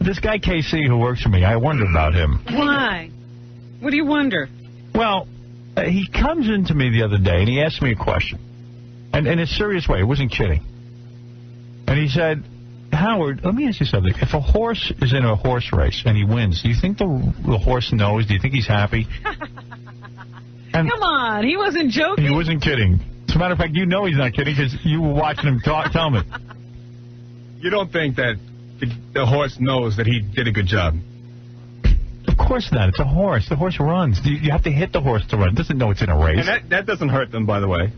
this guy KC who works for me, I wonder about him. Why? What do you wonder? Well, he comes into me the other day and he asked me a question. And in a serious way, it wasn't kidding. And he said, Howard, let me ask you something. If a horse is in a horse race and he wins, do you think the horse knows? Do you think he's happy? Come on, he wasn't joking. He wasn't kidding. As a matter of fact, you know he's not kidding because you were watching him tell me. You don't think that the horse knows that he did a good job? Of course not. It's a horse. The horse runs. You have to hit the horse to run. It doesn't know it's in a race. And that doesn't hurt them, by the way.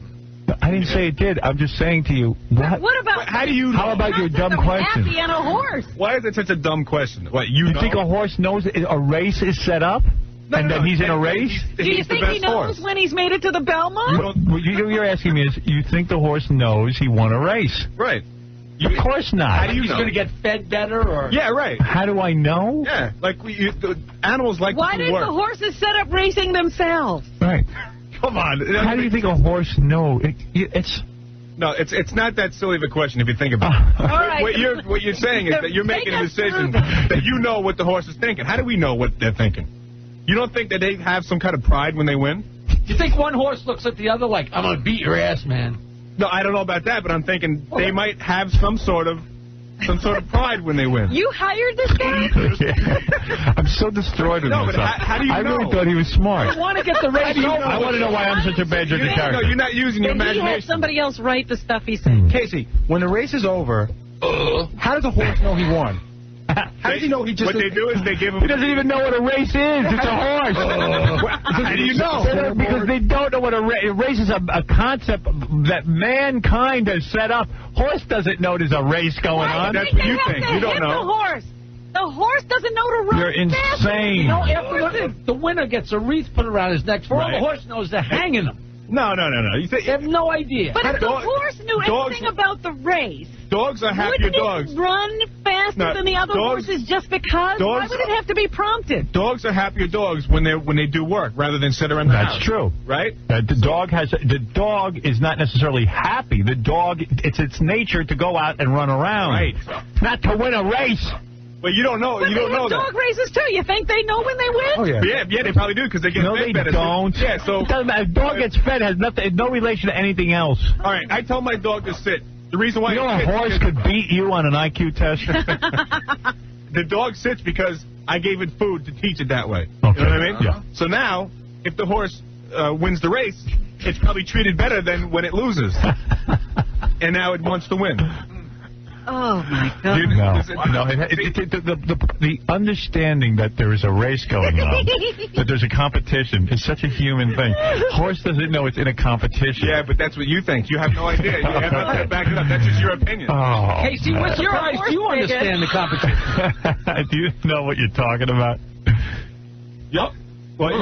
I didn't say it did. I'm just saying to you. What about? How do you know? How about your dumb question? Happy on a horse. Why is it such a dumb question? What, you know? think a horse knows a race is set up? And that he's in a race? Do you think he knows when he's made it to the Belmont? What you're asking me is, you think the horse knows he won a race? Right. Of course not. How do you know? He's going to get fed better? Or? Yeah, right. How do I know? Yeah, like the animals like Why to do didn't work. the horses set up racing themselves? Right. Come on. How do you think a horse knows? No, it's not that silly of a question if you think about it. All right. What you're saying is that you're making a decision that you know what the horse is thinking. How do we know what they're thinking? You don't think that they have some kind of pride when they win? You think one horse looks at the other like, I'm going to beat your ass, man? No, I don't know about that, but I'm thinking they might have some sort of pride when they win. You hired this guy? I'm so destroyed with myself. How do you know? I really thought he was smart. I want to get the race over. I want to know why I'm such a bad judge of character. No, you're not using your imagination. He had somebody else write the stuff he said. Casey, when the race is over, how does the horse know he won? How does he know he just... What they do is they give him... He doesn't even know what a race is. It's a horse. How do you know? Because they don't know what a race is. A concept that mankind has set up. Horse doesn't know there's a race going on. That's what you think. You don't know. The horse doesn't know to run. You're insane. You know, after the winner gets a wreath put around his neck, for all the horse knows they're hanging him. No. You have no idea. But if the horse knew anything about the race, dogs are happier dogs. Wouldn't it run faster than the other horses just because? Why would it have to be prompted? Dogs are happier dogs when they do work rather than sit around the house. That's true. Right? The dog is not necessarily happy. The dog, it's its nature to go out and run around. Right. Not to win a race. But you don't know. But you don't know that. Dog races too. You think they know when they win? Oh yeah. Yeah, they probably do because they get fed better. No, they don't. Yeah, so it doesn't matter. If dog gets fed has no relation to anything else. All right, I tell my dog to sit. The reason why a horse could beat you on an IQ test. The dog sits because I gave it food to teach it that way. Okay. You know what I mean? Yeah. So now, if the horse wins the race, it's probably treated better than when it loses. And now it wants to win. Oh, my God. The understanding that there is a race going on, that there's a competition, is such a human thing. Horse doesn't know it's in a competition. Yeah, but that's what you think. You have no idea. You have nothing to back it up. That's just your opinion. Oh. Casey, with your eyes, do you understand the competition? Do you know what you're talking about? Yep. Well,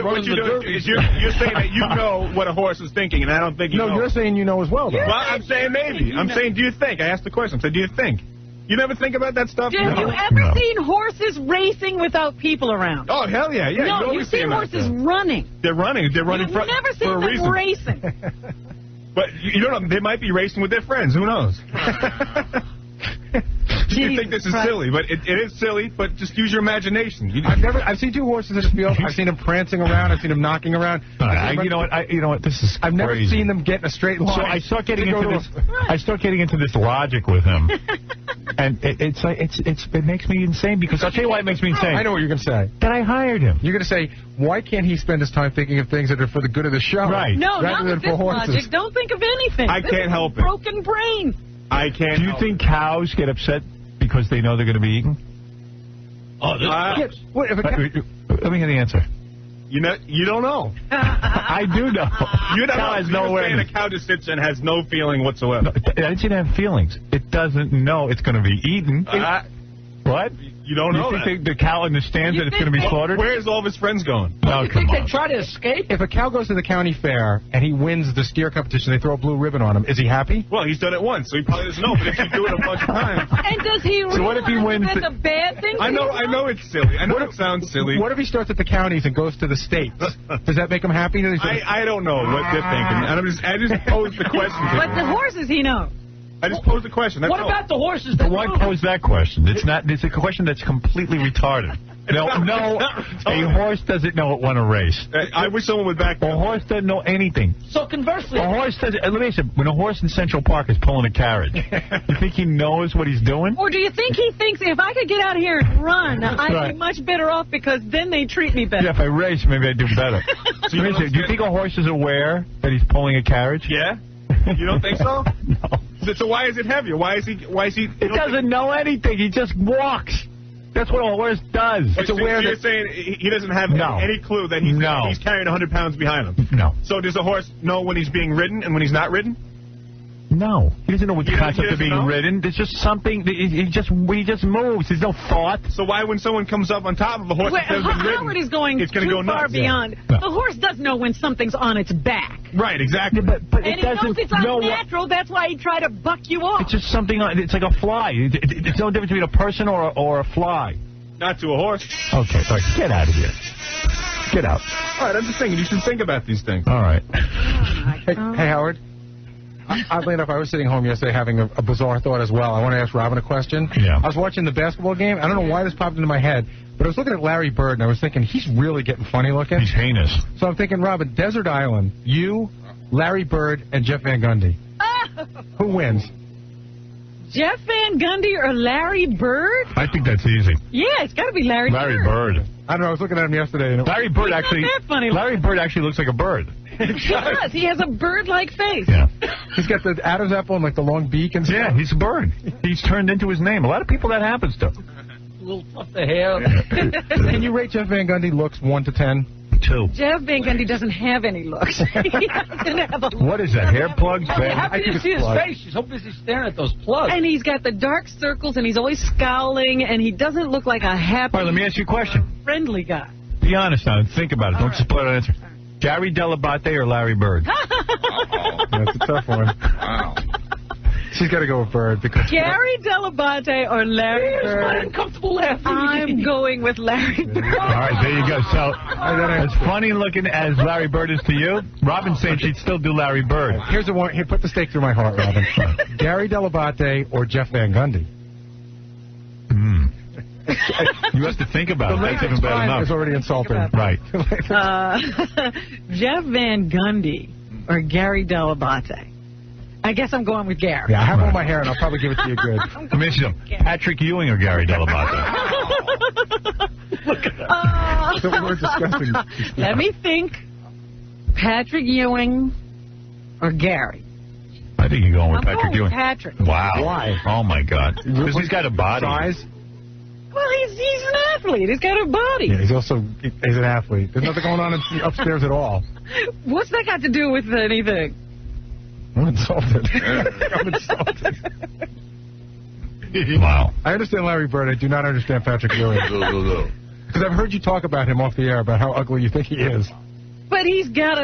what you're doing is you're saying that you know what a horse is thinking, and I don't think you know. No, you're saying you know as well, though. Well, I'm saying maybe. I'm saying, do you think? I asked the question. I said, do you think? You never think about that stuff? Have you ever seen horses racing without people around? Oh, hell yeah. Yeah. No, you've seen horses running. They're running. They're running You've never seen them racing. But you don't know. They might be racing with their friends. Who knows? You think this is silly, but it is silly, but just use your imagination. I've seen two horses in the field. I've seen them prancing around. I've seen them knocking around. You know what? This is I've never crazy. seen them get in a straight line. So I start getting into this. I start getting into this logic with him, and it makes me insane because I'll tell you why it makes me insane. I know what you're going to say. That I hired him. You're going to say, why can't he spend his time thinking of things that are for the good of the show? Right. No, rather not than with for this horses. logic. Don't think of anything. I can't help it. Broken brain. I can't. Do you think cows get upset because they know they're going to be eaten? Oh, this let me hear the answer. You don't know. I do know. You don't cow know. has no awareness. A cow just sits and has no feeling whatsoever. No, I didn't say it have feelings. It doesn't know it's going to be eaten. What? You don't know You think the cow understands that it's going to be slaughtered? Where's all of his friends going? Oh, you think they try to escape? If a cow goes to the county fair and he wins the steer competition, they throw a blue ribbon on him. Is he happy? Well, he's done it once, so he probably doesn't know. But if you do it a bunch of times... And does he realize what if he wins that's a bad thing? I know it's silly. I know it sounds silly. What if he starts at the counties and goes to the states? Does that make him happy? I don't know what they're thinking. And I just posed the question. But the horses he knows. I just posed a question. What about the horses that Why pose that question? It's a question that's completely retarded. No, a horse doesn't know it won a race. I wish someone would back me up. A horse doesn't know anything. So conversely, A horse doesn't. Let me say, when a horse in Central Park is pulling a carriage, you think he knows what he's doing? Or do you think he thinks if I could get out here and run, I'd right. be much better off because then they treat me better? Yeah, if I race, maybe I'd do better. So do you think a horse is aware that he's pulling a carriage? Yeah? You don't think so? No. So why is it heavier? Why is he? He doesn't know anything. He just walks. That's what a horse does. It's aware you're saying he doesn't have any clue that he's carrying 100 pounds behind him. No. So does a horse know when he's being ridden and when he's not ridden? No. He doesn't know what the concept of being ridden. There's just something. He just moves. There's no thought. So why, when someone comes up on top of a horse that has been ridden, Howard is going it's going to go too far nuts. beyond. Yeah. The horse does know when something's on its back. Right, exactly. Yeah, but And it he knows doesn't it's know unnatural. That's why he tried to buck you off. It's just something. It's like a fly. It's no difference between a person or a fly. Not to a horse. Okay, all right, get out of here. Get out. All right, I'm just saying, you should think about these things. All right. Hey, Howard. Oddly enough, I was sitting home yesterday having a bizarre thought as well. I want to ask Robin a question. Yeah. I was watching the basketball game. I don't know why this popped into my head, but I was looking at Larry Bird, and I was thinking, he's really getting funny looking. He's heinous. So I'm thinking, Robin, Desert Island, you, Larry Bird, and Jeff Van Gundy. Who wins? Jeff Van Gundy or Larry Bird? I think that's easy. Yeah, it's got to be Larry Bird. I don't know. I was looking at him yesterday. And Larry Bird He's not actually. that funny Larry Bird actually looks like a bird. He does. He has a bird-like face. Yeah. He's got the Adam's apple and like the long beak and stuff. Yeah, he's a bird. He's turned into his name. A lot of people that happens to. a little tuft of hair. Can you rate Jeff Van Gundy looks 1 to 10? 2. Jeff Van Gundy doesn't have any looks. He doesn't have a look. What is that? Hair plugs? How I can you think see it's his blood. face? She's so busy staring at those plugs. And he's got the dark circles, and he's always scowling, and he doesn't look like a happy, All right, let me ask you a question. friendly guy. Be honest now and think about it. Don't just blurt out an answer. Gary Delabate or Larry Bird? That's a tough one. Wow. She's got to go with Bird because Gary Delabate or Larry Here's my Bird? uncomfortable laughing. I'm going with Larry Bird. All right, there you go. So, as funny looking as Larry Bird is to you, Robin's saying she'd still do Larry Bird. here's the one. Here, put the stake through my heart, Robin. Gary Delabate or Jeff Van Gundy? You have to think about it. That's even better enough. It's already insulting. Right. Jeff Van Gundy or Gary Delabate? I guess I'm going with Gary. Yeah, I have all my hair, and I'll probably give it to you good. Let me ask you something. Patrick Ewing or Gary Delabate? So we're discussing. Let me think. Patrick Ewing or Gary? I think you're going with I'm Patrick going Ewing. with Patrick. Wow. Why? Oh, my God. Because he's got a body. Size? Well, he's an athlete. He's got a body. Yeah, he's an athlete. There's nothing going on upstairs at all. What's that got to do with anything? I'm insulted. I'm insulted. Wow. I understand Larry Bird. I do not understand Patrick Ewing. Because I've heard you talk about him off the air about how ugly you think he is. But he's got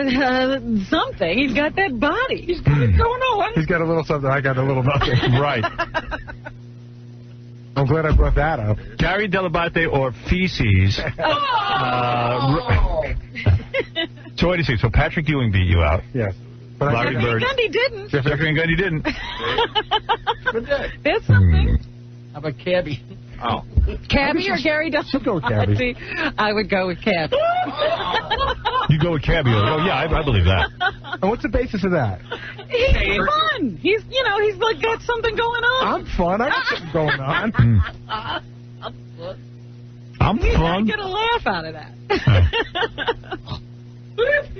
something. He's got that body. He's got it going on. He's got a little something. I got a little nothing. Right. I'm glad I brought that up. Gary Delabate or feces. So what do you say? So Patrick Ewing beat you out. Yes. But Larry Jeff Bird. Van Gundy didn't. Jeff Van Gundy didn't. There's something. How about Cabby? Oh. Cabby or Gary Should go with Cabby. I would go with Cabby. You go with Cabby. Oh, yeah, I believe that. And what's the basis of that? He's fun. He's like got something going on. I'm fun. I got something going on. I'm I fun. get a laugh out of that.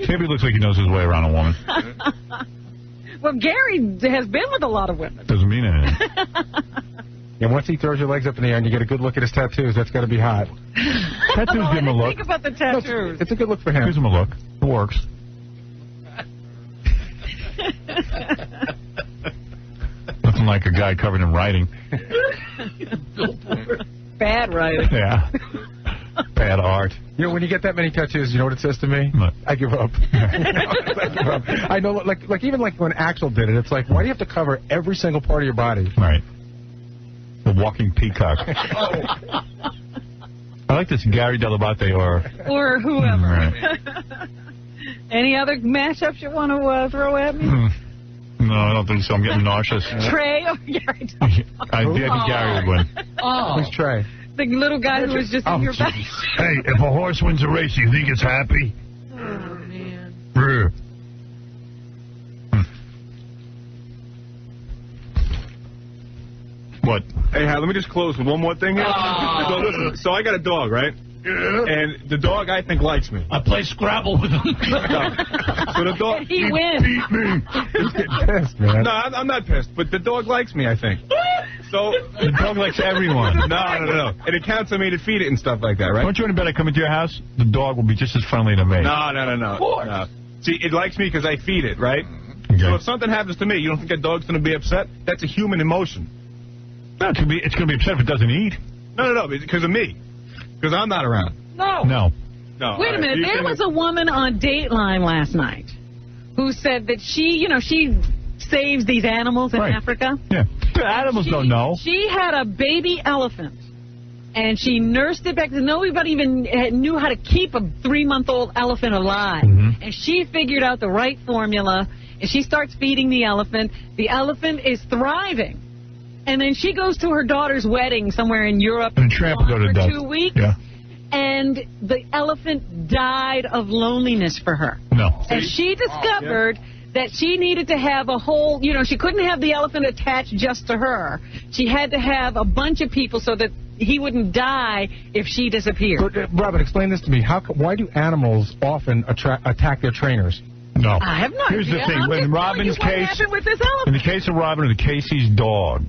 Cabby looks like he knows his way around a woman. Well, Gary has been with a lot of women. Doesn't mean anything. And once he throws your legs up in the air and you get a good look at his tattoos, that's got to be hot. Tattoos give him a look. Think about the tattoos. It's a good look for him. Gives him a look. It works. Nothing like a guy covered in writing. Bad writing. Yeah. Bad art. You know, when you get that many tattoos, you know what it says to me? What? I give up. I give up. I know, like even like when Axl did it, it's like, why do you have to cover every single part of your body? Right. The walking peacock. I like this Gary Delabate or whoever. Right. Any other mashups you want to throw at me? No, No, I don't think so. I'm getting nauseous. Trey or Gary? I think Gary would win. Who's Trey? The little guy who was just in your back. Hey, if a horse wins a race, you think it's happy? Oh, man. What? Hey, let me just close with one more thing here. So listen, so I got a dog, right? Yeah. And the dog, I think, likes me. I play Scrabble with him. So the dog... He wins. Beat me. He's getting pissed, man. No, I'm not pissed, but the dog likes me, I think. So the dog likes everyone. No. And it counts on me to feed it and stuff like that, right? Don't you want to bet I come into your house? The dog will be just as friendly to me. No. Of course. No. See, it likes me because I feed it, right? Okay. So if something happens to me, you don't think that dog's going to be upset? That's a human emotion. No, it's going to be upset if it doesn't eat. No, because of me. Because I'm not around. No. Wait a minute. There was a woman on Dateline last night who said that she saves these animals in Africa. Yeah. The animals don't know. She had a baby elephant, and she nursed it back. Nobody even knew how to keep a 3-month-old elephant alive. Mm-hmm. And she figured out the right formula, and she starts feeding the elephant. The elephant is thriving. And then she goes to her daughter's wedding somewhere in Europe and trampled her to death. For 2 weeks. Yeah. And the elephant died of loneliness for her. No. And she discovered that she needed to have a whole, she couldn't have the elephant attached just to her. She had to have a bunch of people so that he wouldn't die if she disappeared. But, Robin, explain this to me. Why do animals often attack their trainers? No. I have no idea. Here's the thing. In Robin's case, what happened with this elephant? In the case of Robin or the Casey's dog,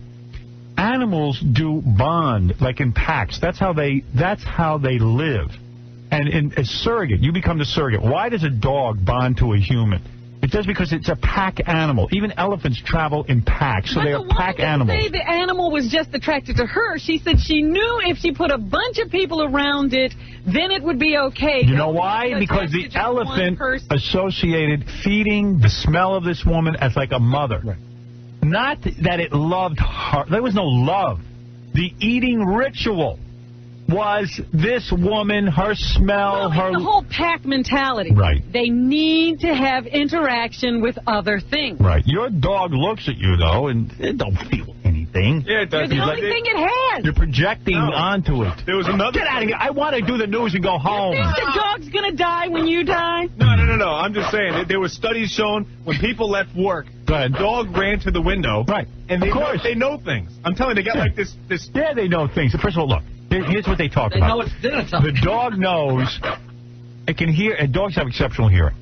animals do bond like in packs. That's how they live. And in a surrogate, you become the surrogate. Why does a dog bond to a human? It does because it's a pack animal. Even elephants travel in packs, so they are pack animals. Say the animal was just attracted to her. She said she knew if she put a bunch of people around it, then it would be okay. You know why? Because the elephant associated feeding the smell of this woman as like a mother. Right. Not that it loved her. There was no love. The eating ritual was this woman, her smell, her... the whole pack mentality. Right. They need to have interaction with other things. Right. Your dog looks at you, though, and it don't feel anything. Yeah, it does. It's the only thing it has. You're projecting onto it. There was another... Get out of here. I want to do the news and go home. You think the dog's going to die when you die? No. I'm just saying, there were studies shown when people left work, the dog ran to the window. Right. And they know things. I'm telling you, they got like this... Yeah, they know things. First of all, look. Here's what they talk about. They know it's dinner time. The dog knows. It can hear, and dogs have exceptional hearing.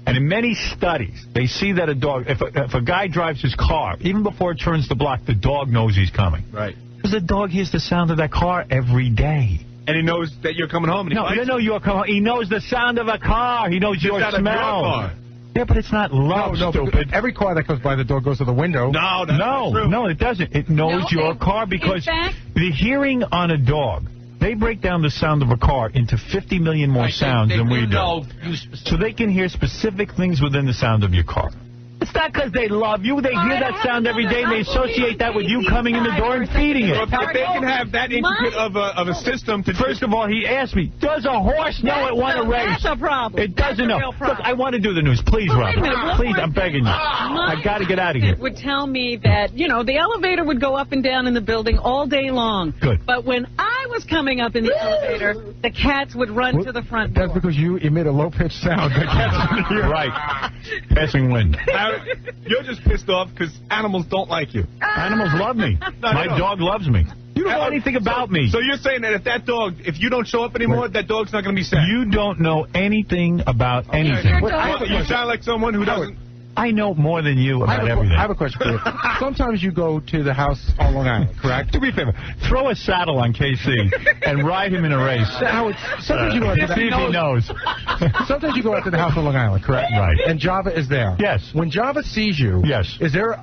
And in many studies, they see that a dog, if a guy drives his car, even before it turns the block, the dog knows he's coming. Right. Because the dog hears the sound of that car every day. And he knows that you're coming home. And he doesn't know you're coming home. He knows the sound of a car. He knows your smell. Yeah, but it's not love, stupid. Every car that comes by, the dog goes to the window. No, it doesn't. It knows your car because the hearing on a dog, they break down the sound of a car into 50 million more sounds than we do. So they can hear specific things within the sound of your car. It's not because they love you. They hear that sound every day, and they associate that with you coming in the door and feeding it. If they can have that intricate of a system to... First of all, he asked me, does a horse know it won a race? That's a problem. It doesn't know. Look, I want to do the news. Please, Robin. Please, I'm begging you. I got to get out of here. It would tell me that, the elevator would go up and down in the building all day long. Good. But when I was coming up in the elevator, the cats would run to the front door. That's because you emit a low-pitched sound. The cats hear. Right. Passing wind. You're just pissed off because animals don't like you. Animals love me. My dog loves me. You don't know anything about me. So you're saying that if you don't show up anymore, that dog's not going to be sad? You don't know anything about anything. You sound like someone who doesn't... I know more than you about everything. I have a question for you. Sometimes you go to the house on Long Island, correct? Do me a favor. Throw a saddle on KC and ride him in a race. Sometimes you go out to see if he knows. Sometimes you go out to the house on Long Island, correct? Right. And Java is there. Yes. When Java sees you, is there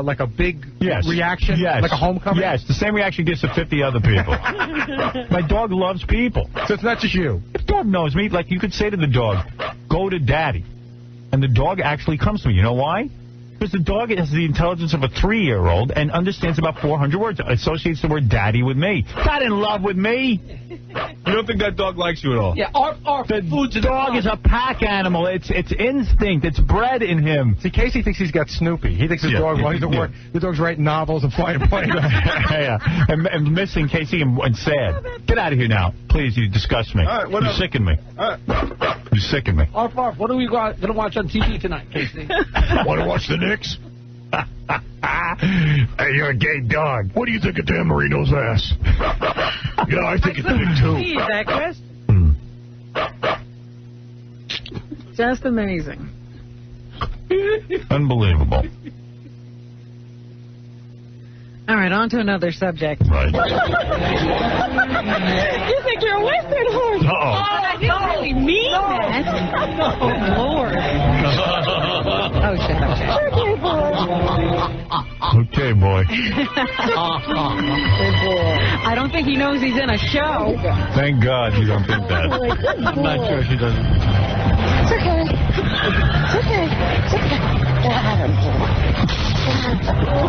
like a big reaction? Yes. Like a homecoming? Yes. The same reaction he gets to 50 other people. My dog loves people. So it's not just you. The dog knows me. Like you could say to the dog, go to daddy. And the dog actually comes to me. You know why? Because the dog has the intelligence of a 3-year-old and understands about 400 words. Associates the word daddy with me. Not in love with me. You don't think that dog likes you at all? Yeah, our food's in the Dog is a pack animal. It's instinct. It's bred in him. See, Casey thinks he's got Snoopy. He thinks his dog, while he's at work, the dog's writing novels and flying planes. Yeah, and missing Casey and sad. Get out of here now. Please, you disgust me. All right, you sicken me. You sicken me. Arf, what are we going to watch on TV tonight, Casey? Want to watch the Knicks? Hey, you're a gay dog. What do you think of Dan Marino's ass? Yeah, I think it's big, too. See that question? Just amazing. Unbelievable. All right, on to another subject. Right. You think you're a Western horse? Uh-oh. I didn't really mean that. Oh, Lord. Oh, shut up. Okay, boy. I don't think he knows he's in a show. Thank God you don't think that. I'm not sure she doesn't. It's okay. It's okay. It's okay.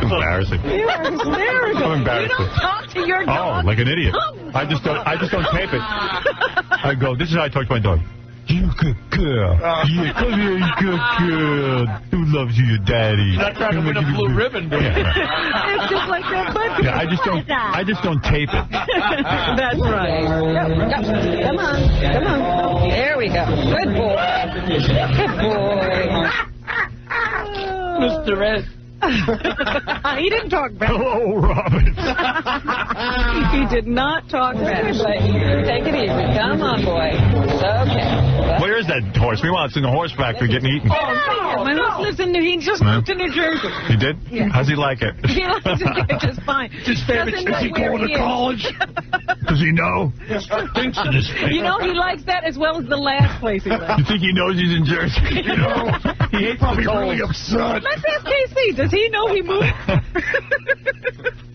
Embarrassing. You are hysterical. I'm embarrassed. You don't talk to your dog. Oh, like an idiot. I just don't tape it. I go, this is how I talk to my dog. You good girl. Yeah, come here, you good girl. Who loves you, your daddy? You're not trying to win a blue ribbon, dude. It's just like that. But Yeah, I just don't tape it. that's right. Come on. Come on. There we go. Good boy. Good boy. Mr. S. He didn't talk back. Hello, Robin. He did not talk back. Take it easy. Come on, boy. Okay. Where is that horse? We want to see the horse factory getting eaten. My horse lives in he just moved to New Jersey. He did? Yeah. How's he like it? He likes it just fine. His favorite. Doesn't know Is he where going to is. college? Does he know? Thinks in his face. You know, he likes that as well as the last place he lived. You think he knows he's in Jersey? You know? He's probably really upset. Let's ask KC. Does he know he moved?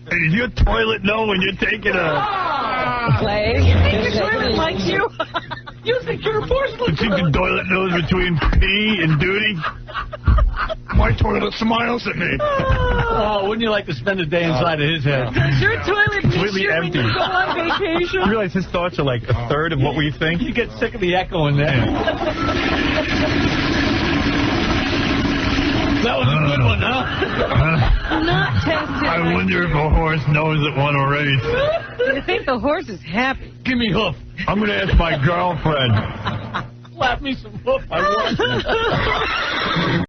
Hey, does your toilet know when you're taking a... Clay, you think the toilet likes you? You think you're a porcelain? You think the toilet knows between pee and duty? My toilet smiles at me. Oh, wouldn't you like to spend a day inside of his head? Does your toilet miss Completely you when empty. you go on vacation? You realize his thoughts are like a third of what we think? You get sick of the echo in there. That was a good one, huh? Not tested. I wonder if a horse knows it won a race. You think the horse is happy? Give me hoof. I'm going to ask my girlfriend. Slap me some hoof. I want.